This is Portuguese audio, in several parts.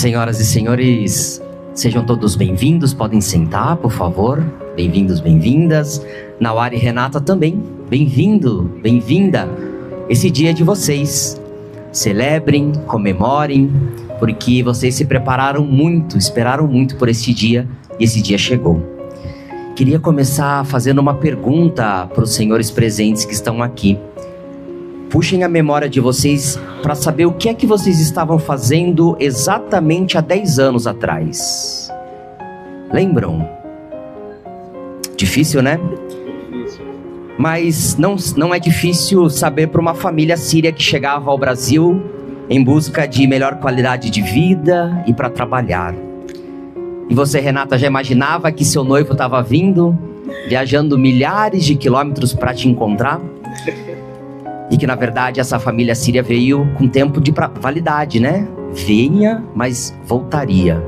Senhoras e senhores, sejam todos bem-vindos, podem sentar, por favor. Bem-vindos, bem-vindas. Nauara e Renata também, bem-vindo, bem-vinda. Esse dia é de vocês. Celebrem, comemorem, porque vocês se prepararam muito, esperaram muito por esse dia, e esse dia chegou. Queria começar fazendo uma pergunta para os senhores presentes que estão aqui. Puxem a memória de vocês para saber o que é que vocês estavam fazendo exatamente há 10 anos atrás. Lembram? Difícil, né? Mas não é difícil saber para uma família síria que chegava ao Brasil em busca de melhor qualidade de vida e para trabalhar. E você, Renata, já imaginava que seu noivo estava vindo, viajando milhares de quilômetros para te encontrar? E que, na verdade, essa família síria veio com tempo de validade, né? Venha, mas voltaria.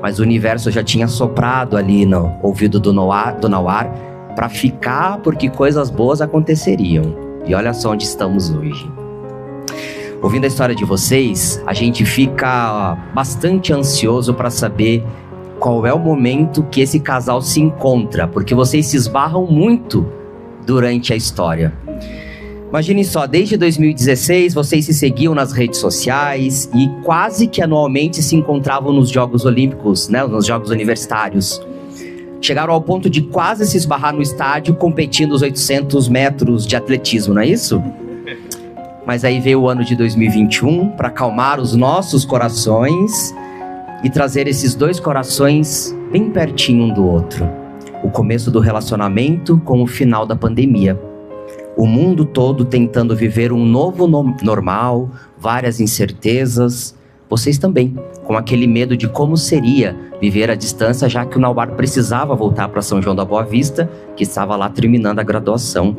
Mas o universo já tinha soprado ali no ouvido do Nauar para ficar, porque coisas boas aconteceriam. E olha só onde estamos hoje. Ouvindo a história de vocês, a gente fica bastante ansioso para saber qual é o momento que esse casal se encontra, porque vocês se esbarram muito durante a história. Imaginem só, desde 2016 vocês se seguiam nas redes sociais e quase que anualmente se encontravam nos Jogos Olímpicos, né, nos Jogos Universitários. Chegaram ao ponto de quase se esbarrar no estádio competindo os 800 metros de atletismo, não é isso? Mas aí veio o ano de 2021 para acalmar os nossos corações e trazer esses dois corações bem pertinho um do outro. O começo do relacionamento com o final da pandemia. O mundo todo tentando viver um novo normal, várias incertezas. Vocês também, com aquele medo de como seria viver à distância, já que o Nauar precisava voltar para São João da Boa Vista, que estava lá terminando a graduação.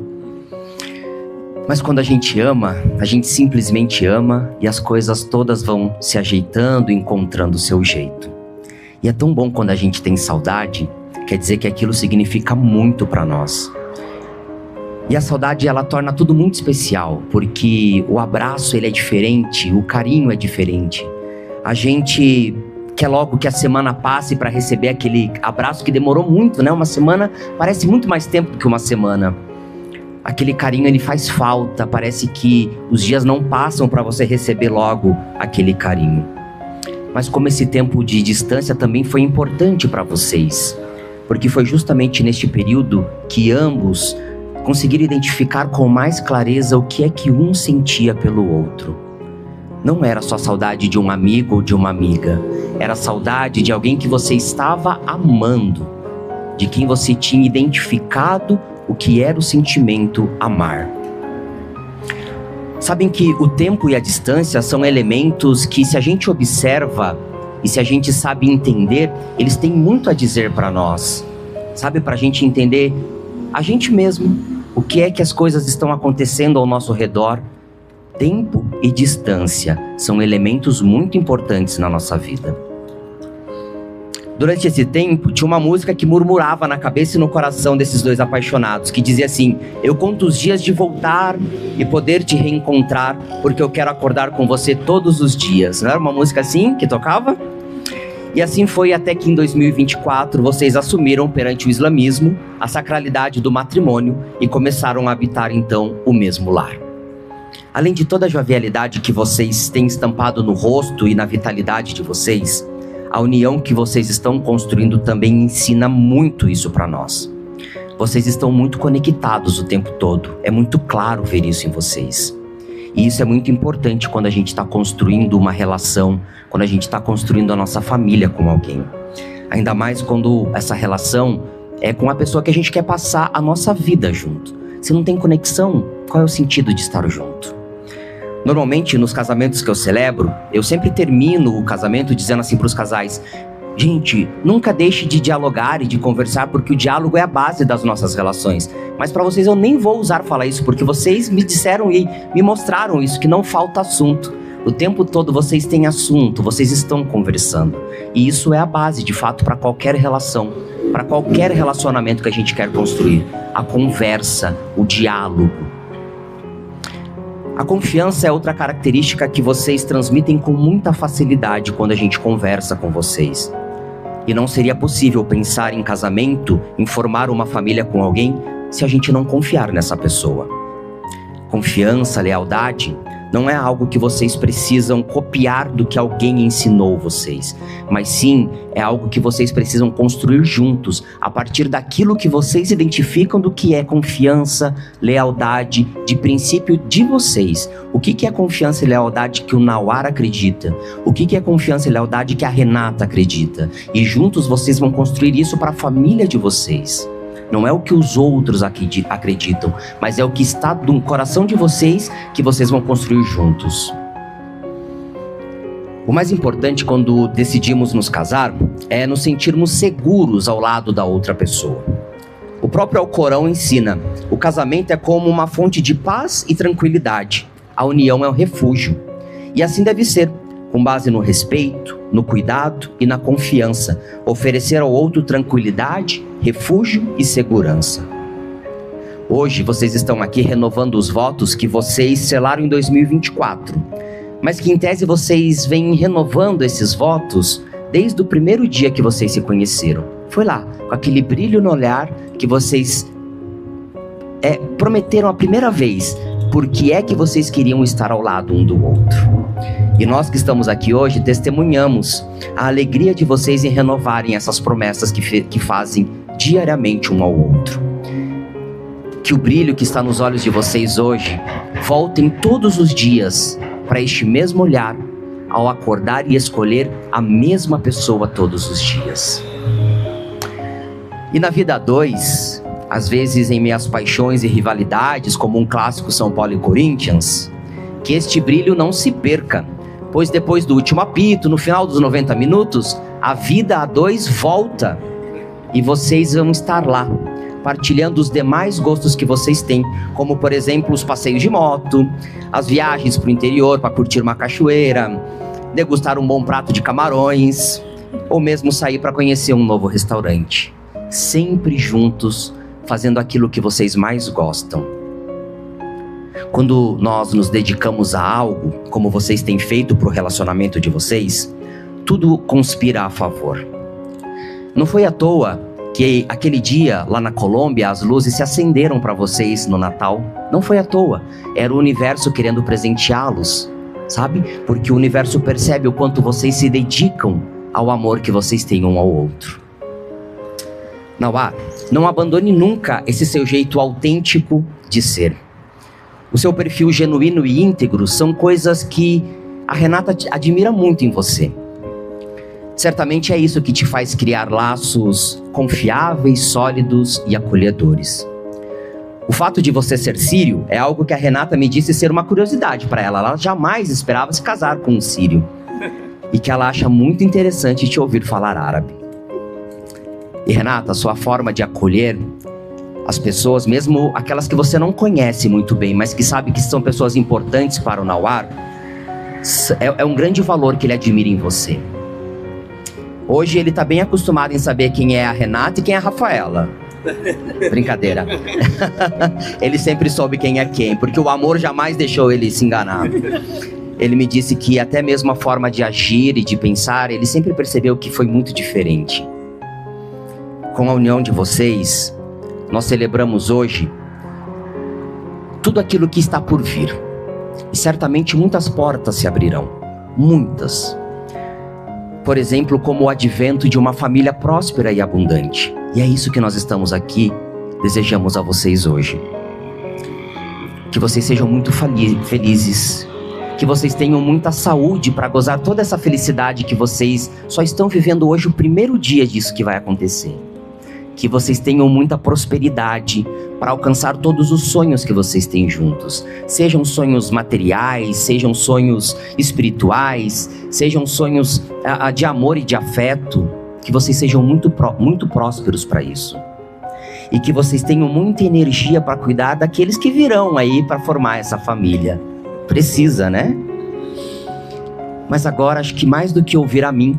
Mas quando a gente ama, a gente simplesmente ama e as coisas todas vão se ajeitando, encontrando o seu jeito. E é tão bom quando a gente tem saudade, quer dizer que aquilo significa muito para nós. E a saudade, ela torna tudo muito especial, porque o abraço, ele é diferente, o carinho é diferente. A gente quer logo que a semana passe para receber aquele abraço que demorou muito, né? Uma semana parece muito mais tempo do que uma semana. Aquele carinho, ele faz falta, parece que os dias não passam para você receber logo aquele carinho. Mas como esse tempo de distância também foi importante para vocês, porque foi justamente neste período que ambos conseguiram identificar com mais clareza o que é que um sentia pelo outro. Não era só saudade de um amigo ou de uma amiga, era saudade de alguém que você estava amando, de quem você tinha identificado o que era o sentimento amar. Sabem que o tempo e a distância são elementos que, se a gente observa e se a gente sabe entender, eles têm muito a dizer para nós. Sabe, para a gente entender a gente mesmo, o que é que as coisas estão acontecendo ao nosso redor. Tempo e distância são elementos muito importantes na nossa vida. Durante esse tempo, tinha uma música que murmurava na cabeça e no coração desses dois apaixonados, que dizia assim: eu conto os dias de voltar e poder te reencontrar, porque eu quero acordar com você todos os dias. Não era uma música assim que tocava? E assim foi até que em 2024 vocês assumiram perante o islamismo a sacralidade do matrimônio e começaram a habitar então o mesmo lar. Além de toda a jovialidade que vocês têm estampado no rosto e na vitalidade de vocês, a união que vocês estão construindo também ensina muito isso para nós. Vocês estão muito conectados o tempo todo. É muito claro ver isso em vocês. E isso é muito importante quando a gente está construindo uma relação, quando a gente está construindo a nossa família com alguém. Ainda mais quando essa relação é com a pessoa que a gente quer passar a nossa vida junto. Se não tem conexão, qual é o sentido de estar junto? Normalmente, nos casamentos que eu celebro, eu sempre termino o casamento dizendo assim para os casais: gente, nunca deixe de dialogar e de conversar, porque o diálogo é a base das nossas relações. Mas para vocês eu nem vou usar falar isso, porque vocês me disseram e me mostraram isso, que não falta assunto. O tempo todo vocês têm assunto, vocês estão conversando. E isso é a base, de fato, para qualquer relação, para qualquer relacionamento que a gente quer construir. A conversa, o diálogo. A confiança é outra característica que vocês transmitem com muita facilidade quando a gente conversa com vocês. E não seria possível pensar em casamento, em formar uma família com alguém, se a gente não confiar nessa pessoa. Confiança, lealdade, não é algo que vocês precisam copiar do que alguém ensinou vocês, mas sim é algo que vocês precisam construir juntos, a partir daquilo que vocês identificam do que é confiança, lealdade, de princípio de vocês. O que é confiança e lealdade que o Nauar acredita? O que é confiança e lealdade que a Renata acredita? E juntos vocês vão construir isso para a família de vocês. Não é o que os outros acreditam, mas é o que está no coração de vocês que vocês vão construir juntos. O mais importante quando decidimos nos casar é nos sentirmos seguros ao lado da outra pessoa. O próprio Alcorão ensina: o casamento é como uma fonte de paz e tranquilidade. A união é um refúgio. E assim deve ser, com base no respeito, no cuidado e na confiança, oferecer ao outro tranquilidade, refúgio e segurança. Hoje vocês estão aqui renovando os votos que vocês selaram em 2024, mas que em tese vocês vêm renovando esses votos desde o primeiro dia que vocês se conheceram. Foi lá, com aquele brilho no olhar que vocês prometeram a primeira vez, porque é que vocês queriam estar ao lado um do outro. E nós que estamos aqui hoje testemunhamos a alegria de vocês em renovarem essas promessas que fazem diariamente um ao outro. Que o brilho que está nos olhos de vocês hoje voltem todos os dias para este mesmo olhar ao acordar e escolher a mesma pessoa todos os dias. E na vida a dois, às vezes em meio às paixões e rivalidades, como um clássico São Paulo e Corinthians, que este brilho não se perca, pois depois do último apito, no final dos 90 minutos, a vida a dois volta e vocês vão estar lá, partilhando os demais gostos que vocês têm, como por exemplo os passeios de moto, as viagens para o interior para curtir uma cachoeira, degustar um bom prato de camarões, ou mesmo sair para conhecer um novo restaurante. Sempre juntos, fazendo aquilo que vocês mais gostam. Quando nós nos dedicamos a algo, como vocês têm feito para o relacionamento de vocês, tudo conspira a favor. Não foi à toa que aquele dia, lá na Colômbia, as luzes se acenderam para vocês no Natal. Não foi à toa. Era o universo querendo presenteá-los, sabe? Porque o universo percebe o quanto vocês se dedicam ao amor que vocês têm um ao outro. Nauar, não abandone nunca esse seu jeito autêntico de ser. O seu perfil genuíno e íntegro são coisas que a Renata admira muito em você. Certamente é isso que te faz criar laços confiáveis, sólidos e acolhedores. O fato de você ser sírio é algo que a Renata me disse ser uma curiosidade para ela. Ela jamais esperava se casar com um sírio. E que ela acha muito interessante te ouvir falar árabe. E Renata, a sua forma de acolher as pessoas, mesmo aquelas que você não conhece muito bem, mas que sabe que são pessoas importantes para o Nauar, é um grande valor que ele admira em você. Hoje ele está bem acostumado em saber quem é a Renata e quem é a Rafaela. Brincadeira. Ele sempre soube quem é quem, porque o amor jamais deixou ele se enganar. Ele me disse que até mesmo a forma de agir e de pensar, ele sempre percebeu que foi muito diferente. Com a união de vocês, nós celebramos hoje tudo aquilo que está por vir. E certamente muitas portas se abrirão. Muitas. Por exemplo, como o advento de uma família próspera e abundante. E é isso que nós estamos aqui, desejamos a vocês hoje. Que vocês sejam muito felizes. Que vocês tenham muita saúde para gozar toda essa felicidade que vocês só estão vivendo hoje, o primeiro dia disso que vai acontecer. Que vocês tenham muita prosperidade para alcançar todos os sonhos que vocês têm juntos. Sejam sonhos materiais, sejam sonhos espirituais, sejam sonhos de amor e de afeto. Que vocês sejam muito prósperos para isso. E que vocês tenham muita energia para cuidar daqueles que virão aí para formar essa família. Precisa, né? Mas agora, acho que mais do que ouvir a mim,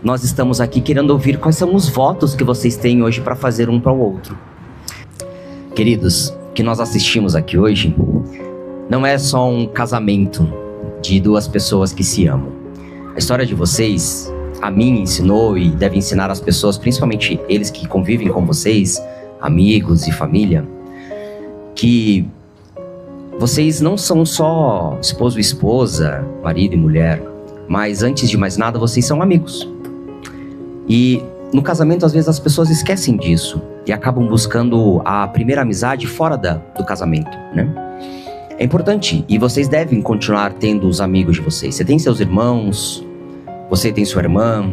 nós estamos aqui querendo ouvir quais são os votos que vocês têm hoje para fazer um para o outro. Queridos, que nós assistimos aqui hoje não é só um casamento de duas pessoas que se amam. A história de vocês, a mim ensinou e deve ensinar as pessoas, principalmente eles que convivem com vocês, amigos e família, que vocês não são só esposo e esposa, marido e mulher, mas antes de mais nada, vocês são amigos. E no casamento, às vezes, as pessoas esquecem disso e acabam buscando a primeira amizade fora do casamento, né? É importante, e vocês devem continuar tendo os amigos de vocês. Você tem seus irmãos, você tem sua irmã,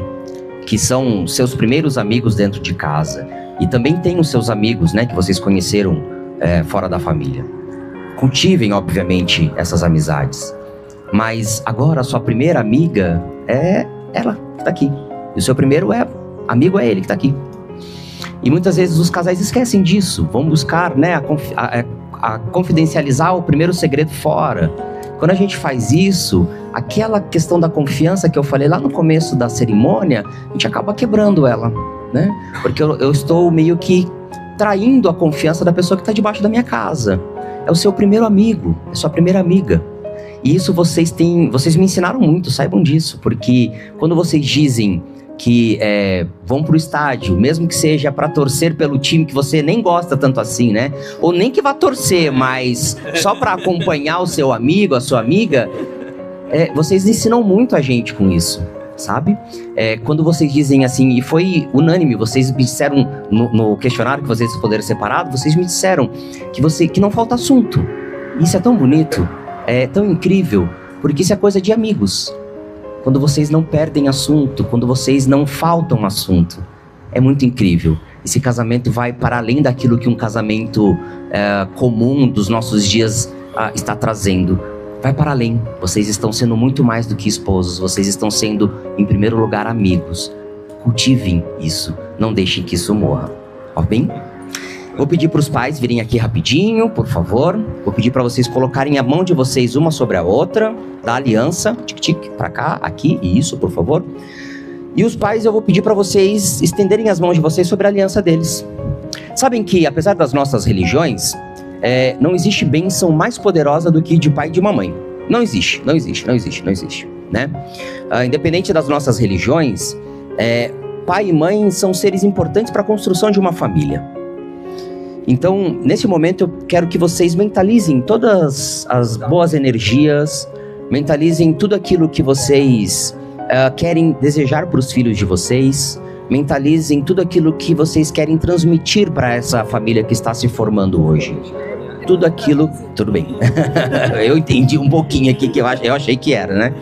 que são seus primeiros amigos dentro de casa. E também tem os seus amigos, né, que vocês conheceram fora da família. Cultivem, obviamente, essas amizades. Mas agora a sua primeira amiga é ela que está aqui. E o seu primeiro amigo é ele que está aqui. E muitas vezes os casais esquecem disso. Vão buscar, né, a confidencializar o primeiro segredo fora. Quando a gente faz isso, aquela questão da confiança que eu falei lá no começo da cerimônia, a gente acaba quebrando ela, né? Porque eu estou meio que traindo a confiança da pessoa que está debaixo da minha casa. É o seu primeiro amigo, é sua primeira amiga. E isso vocês me ensinaram muito, saibam disso. Porque quando vocês dizem que vão pro estádio, mesmo que seja para torcer pelo time que você nem gosta tanto assim, né? Ou nem que vá torcer, mas só para acompanhar o seu amigo, a sua amiga, vocês ensinam muito a gente com isso, sabe? Quando vocês dizem assim, e foi unânime, vocês me disseram no questionário que vocês responderam separado, vocês me disseram que não falta assunto. Isso é tão bonito, é tão incrível, porque isso é coisa de amigos. Quando vocês não perdem assunto, quando vocês não faltam assunto, é muito incrível. Esse casamento vai para além daquilo que um casamento comum dos nossos dias está trazendo. Vai para além. Vocês estão sendo muito mais do que esposos. Vocês estão sendo, em primeiro lugar, amigos. Cultivem isso. Não deixem que isso morra. Ó bem? Vou pedir para os pais virem aqui rapidinho, por favor. Vou pedir para vocês colocarem a mão de vocês uma sobre a outra, da aliança, tic-tic, para cá, aqui, isso, por favor. E os pais, eu vou pedir para vocês estenderem as mãos de vocês sobre a aliança deles. Sabem que, apesar das nossas religiões, não existe bênção mais poderosa do que de pai e de mamãe. Não existe, né? Independente das nossas religiões, pai e mãe são seres importantes para a construção de uma família. Então, nesse momento, eu quero que vocês mentalizem todas as boas energias, mentalizem tudo aquilo que vocês querem desejar para os filhos de vocês, mentalizem tudo aquilo que vocês querem transmitir para essa família que está se formando hoje. Tudo aquilo... Tudo bem. Eu entendi um pouquinho aqui, que eu achei que era, né?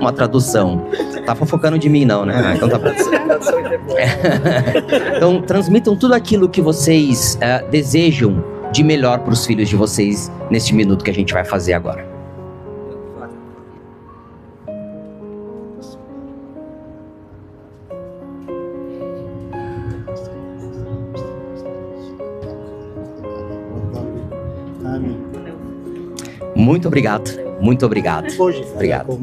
Uma tradução. Tá fofocando de mim, não, né? Então tá bom. Então, transmitam tudo aquilo que vocês desejam de melhor para os filhos de vocês neste minuto que a gente vai fazer agora. Muito obrigado, muito obrigado. Obrigado.